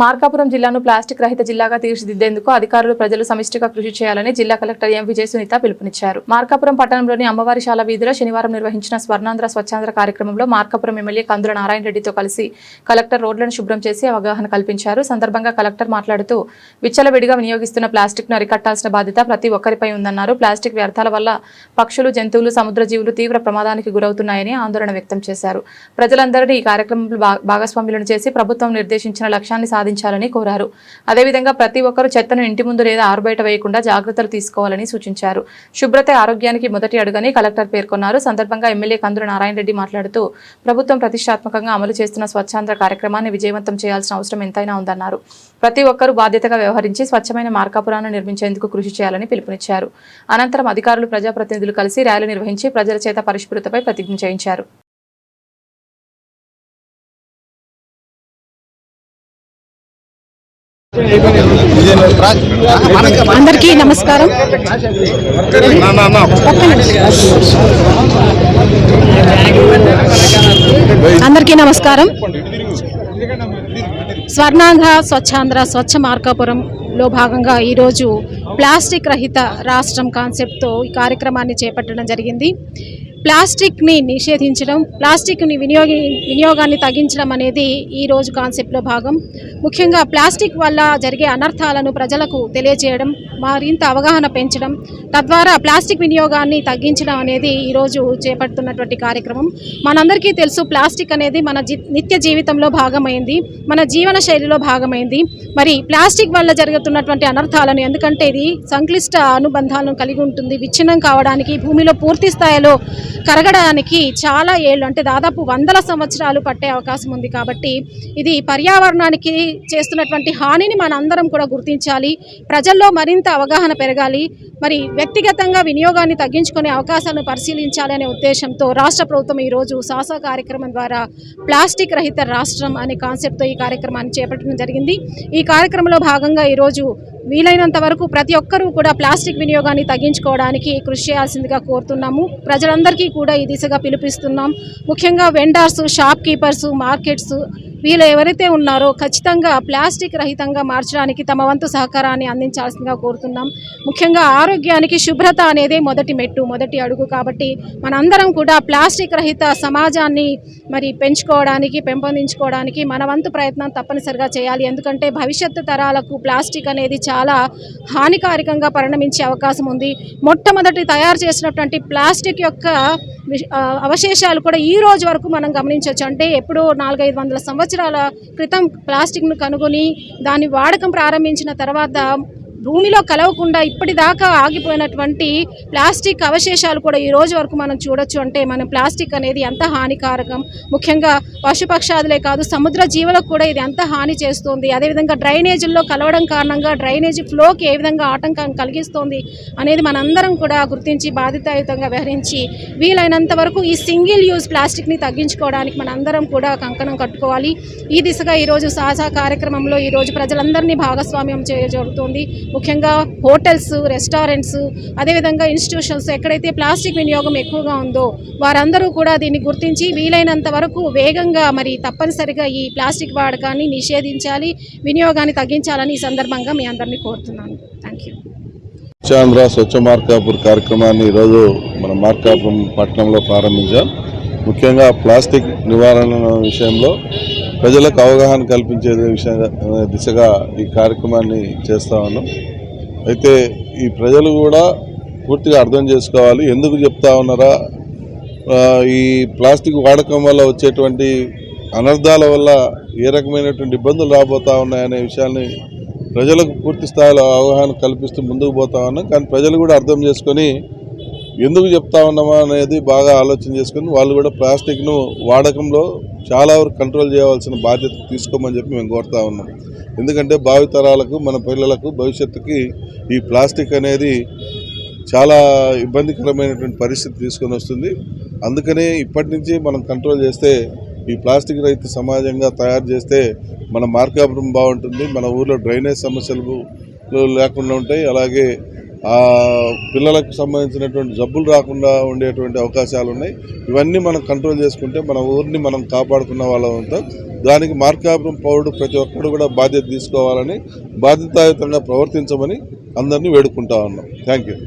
మార్కాపురం జిల్లాను ప్లాస్టిక్ రహిత జిల్లాగా తీర్చిదిద్దేందుకు అధికారులు ప్రజలు సమిష్టిగా కృషి చేయాలని జిల్లా కలెక్టర్ ఎం విజయ సునీత పిలుపునిచ్చారు. మార్కాపురం పట్టణంలోని అమ్మవారిశాల వీధిలో శనివారం నిర్వహించిన స్వర్ణాంధ్ర స్వచ్ఛాంధ్ర కార్యక్రమంలో మార్కాపురం ఎమ్మెల్యే కందుల నారాయణ రెడ్డితో కలిసి కలెక్టర్ రోడ్లను శుభ్రం చేసి అవగాహన కల్పించారు. సందర్భంగా కలెక్టర్ మాట్లాడుతూ విచ్చలవిడిగా వినియోగిస్తున్న ప్లాస్టిక్ ను అరికట్టాల్సిన బాధ్యత ప్రతి ఒక్కరిపై ఉందన్నారు. ప్లాస్టిక్ వ్యర్థాల వల్ల పక్షులు, జంతువులు, సముద్ర జీవులు తీవ్ర ప్రమాదానికి గురవుతున్నాయని ఆందోళన వ్యక్తం చేశారు. ప్రజలందరినీ ఈ కార్యక్రమంలో భాగస్వాములను చేసి ప్రభుత్వం నిర్దేశించిన లక్ష్యాన్ని సాధించాలని కోరారు. అదేవిధంగా ప్రతి ఒక్కరూ చెత్తను ఇంటి ముందు లేదా ఆరుబయట వేయకుండా జాగ్రత్తలు తీసుకోవాలని సూచించారు. శుభ్రత ఆరోగ్యానికి మొదటి అడుగని కలెక్టర్ పేర్కొన్నారు. సందర్భంగా ఎమ్మెల్యే కందుల నారాయణ రెడ్డి మాట్లాడుతూ ప్రభుత్వం ప్రతిష్టాత్మకంగా అమలు చేస్తున్న స్వచ్ఛాంధ్ర కార్యక్రమాన్ని విజయవంతం చేయాల్సిన అవసరం ఎంతైనా ఉందన్నారు. ప్రతి ఒక్కరూ బాధ్యతగా వ్యవహరించి స్వచ్ఛమైన మార్కాపురాన్ని నిర్మించేందుకు కృషి చేయాలని పిలుపునిచ్చారు. అనంతరం అధికారులు, ప్రజాప్రతినిధులు కలిసి ర్యాలీ నిర్వహించి ప్రజల చేత పరిశుభ్రతపై ప్రతిజ్ఞ చేయించారు. అందరికీ నమస్కారం. స్వర్ణాంధ్ర స్వచ్ఛాంధ్ర స్వచ్ఛ మార్కాపురంలో భాగంగా ఈరోజు ప్లాస్టిక్ రహిత రాష్ట్రం కాన్సెప్ట్తో ఈ కార్యక్రమాన్ని చేపట్టడం జరిగింది. ప్లాస్టిక్ని నిషేధించడం, ప్లాస్టిక్ని వినియోగాన్ని తగ్గించడం అనేది ఈరోజు కాన్సెప్ట్లో భాగం. ముఖ్యంగా ప్లాస్టిక్ వల్ల జరిగే అనర్థాలను ప్రజలకు తెలియజేయడం, మరింత అవగాహన పెంచడం, తద్వారా ప్లాస్టిక్ వినియోగాన్ని తగ్గించడం అనేది ఈరోజు చేపడుతున్నటువంటి కార్యక్రమం. మనందరికీ తెలుసు, ప్లాస్టిక్ అనేది మన నిత్య జీవితంలో భాగమైంది, మన జీవన శైలిలో భాగమైంది. మరి ప్లాస్టిక్ వల్ల జరుగుతున్నటువంటి అనర్థాలను, ఎందుకంటే ఇది సంక్లిష్ట అనుబంధాలను కలిగి ఉంటుంది, విచ్ఛిన్నం కావడానికి, భూమిలో పూర్తి స్థాయిలో కరగడానికి చాలా ఏళ్ళు, అంటే దాదాపు 100 సంవత్సరాలు పట్టే అవకాశం ఉంది. కాబట్టి ఇది పర్యావరణానికి చేస్తున్నటువంటి హానిని మనందరం కూడా గుర్తించాలి. ప్రజల్లో మరింత అవగాహన పెరగాలి. మరి వ్యక్తిగతంగా వినియోగాన్ని తగ్గించుకునే అవకాశాలను పరిశీలించాలి అనే ఉద్దేశంతో రాష్ట్ర ప్రభుత్వం ఈరోజు సాసా కార్యక్రమం ద్వారా ప్లాస్టిక్ రహిత రాష్ట్రం అనే కాన్సెప్ట్తో ఈ కార్యక్రమాన్ని చేపట్టడం జరిగింది. ఈ కార్యక్రమంలో భాగంగా ఈరోజు వీలైనంత వరకు ప్రతి ఒక్కరూ కూడా ప్లాస్టిక్ వినియోగాన్ని తగ్గించుకోవడానికి కృషి చేయాల్సిందిగా కోరుతున్నాము. ప్రజలందరికీ కూడా ఈ దిశగా పిలుపిస్తున్నాం. ముఖ్యంగా వెండర్స్, షాప్ కీపర్స్, మార్కెట్స్ వీళ్ళు ఎవరైతే ఉన్నారో ఖచ్చితంగా ప్లాస్టిక్ రహితంగా మార్చడానికి తమ వంతు సహకారాన్ని అందించాల్సిందిగా కోరుతున్నాం. ముఖ్యంగా ఆరోగ్యానికి శుభ్రత అనేది మొదటి మెట్టు, మొదటి అడుగు. కాబట్టి మనందరం కూడా ప్లాస్టిక్ రహిత సమాజాన్ని మరి పెంపొందించుకోవడానికి మన వంతు ప్రయత్నం తప్పనిసరిగా చేయాలి. ఎందుకంటే భవిష్యత్తు తరాలకు ప్లాస్టిక్ అనేది చాలా హానికారకంగా పరిణమించే అవకాశం ఉంది. మొట్టమొదటి తయారు చేసినటువంటి ప్లాస్టిక్ యొక్క అవశేషాలు కూడా ఈ రోజు వరకు మనం గమనించవచ్చు. అంటే ఎప్పుడో 400-500 సంవత్సరాల క్రితం ప్లాస్టిక్ను కనుగొని దాని వాడకం ప్రారంభించిన తర్వాత భూమిలో కలవకుండా ఇప్పటిదాకా ఆగిపోయినటువంటి ప్లాస్టిక్ అవశేషాలు కూడా ఈ రోజు వరకు మనం చూడొచ్చు. అంటే మన ప్లాస్టిక్ అనేది ఎంత హానికారకం, ముఖ్యంగా పశుపక్షాదులే కాదు సముద్ర జీవులకు కూడా ఇది ఎంత హాని చేస్తుంది. అదేవిధంగా డ్రైనేజీల్లో కలవడం కారణంగా డ్రైనేజీ ఫ్లోకి ఏ విధంగా ఆటంకం కలిగిస్తుంది అనేది మనందరం కూడా గుర్తించి బాధ్యతాయుతంగా వ్యవహరించి వీలైనంత వరకు ఈ సింగిల్ యూజ్ ప్లాస్టిక్ని తగ్గించుకోవడానికి మనందరం కూడా కంకణం కట్టుకోవాలి. ఈ దిశగా ఈరోజు సాసా కార్యక్రమంలో ఈరోజు ప్రజలందరినీ భాగస్వామ్యం జరుగుతుంది. ముఖ్యంగా హోటల్స్, రెస్టారెంట్స్, అదేవిధంగా ఇన్స్టిట్యూషన్స్ ఎక్కడైతే ప్లాస్టిక్ వినియోగం ఎక్కువగా ఉందో వారందరూ కూడా దీన్ని గుర్తించి వీలైనంత వరకు వేగంగా మరి తప్పనిసరిగా ఈ ప్లాస్టిక్ వాడకాన్ని నిషేధించాలి, వినియోగాన్ని తగ్గించాలని ఈ సందర్భంగా మీ అందరినీ కోరుతున్నాను. Thank you. స్వచ్ఛాంధ్ర స్వచ్ఛ మార్కాపూర్ కార్యక్రమాన్ని ఈరోజు మన మార్కాపురం పట్టణంలో ప్రారంభించాం. ముఖ్యంగా ప్లాస్టిక్ నివారణ విషయంలో ప్రజలకు అవగాహన కల్పించే దిశగా ఈ కార్యక్రమాన్ని చేస్తూ ఉన్నాం. అయితే ఈ ప్రజలు కూడా పూర్తిగా అర్థం చేసుకోవాలి. ఎందుకు చెప్తా ఉన్నారా, ఈ ప్లాస్టిక్ వాడకం వల్ల వచ్చేటువంటి అనర్థాల వల్ల ఏ రకమైనటువంటి ఇబ్బందులు రాబోతూ ఉన్నాయనే విషయాన్ని ప్రజలకు పూర్తి స్థాయిలో అవగాహన కల్పిస్తూ ముందుకు పోతా ఉన్నాం. కానీ ప్రజలు కూడా అర్థం చేసుకొని ఎందుకు చెప్తా ఉన్నామా అనేది బాగా ఆలోచన చేసుకుని వాళ్ళు కూడా ప్లాస్టిక్ను వాడకంలో చాలా వరకు కంట్రోల్ చేయవలసిన బాధ్యత తీసుకోమని చెప్పి మేము కోరుతా ఉన్నాం. ఎందుకంటే భావితరాలకు, మన పిల్లలకు, భవిష్యత్తుకి ఈ ప్లాస్టిక్ అనేది చాలా ఇబ్బందికరమైనటువంటి పరిస్థితి తీసుకొని వస్తుంది. అందుకనే ఇప్పటి నుంచి మనం కంట్రోల్ చేస్తే, ఈ ప్లాస్టిక్ రహిత సమాజంగా తయారు చేస్తే మన మార్కాపురం బాగుంటుంది, మన ఊర్లో డ్రైనేజ్ సమస్యలు లేకుండా ఉంటాయి. అలాగే పిల్లలకు సంబంధించినటువంటి జబ్బులు రాకుండా ఉండేటువంటి అవకాశాలు ఉన్నాయి. ఇవన్నీ మనం కంట్రోల్ చేసుకుంటే మన ఊరిని మనం కాపాడుకున్న వాళ్ళంతా. దానికి మార్కాపురం పౌరుడు ప్రతి ఒక్కరు కూడా బాధ్యత తీసుకోవాలని, బాధ్యతాయుతంగా ప్రవర్తించమని అందరినీ వేడుకుంటా ఉన్నాం. Thank you.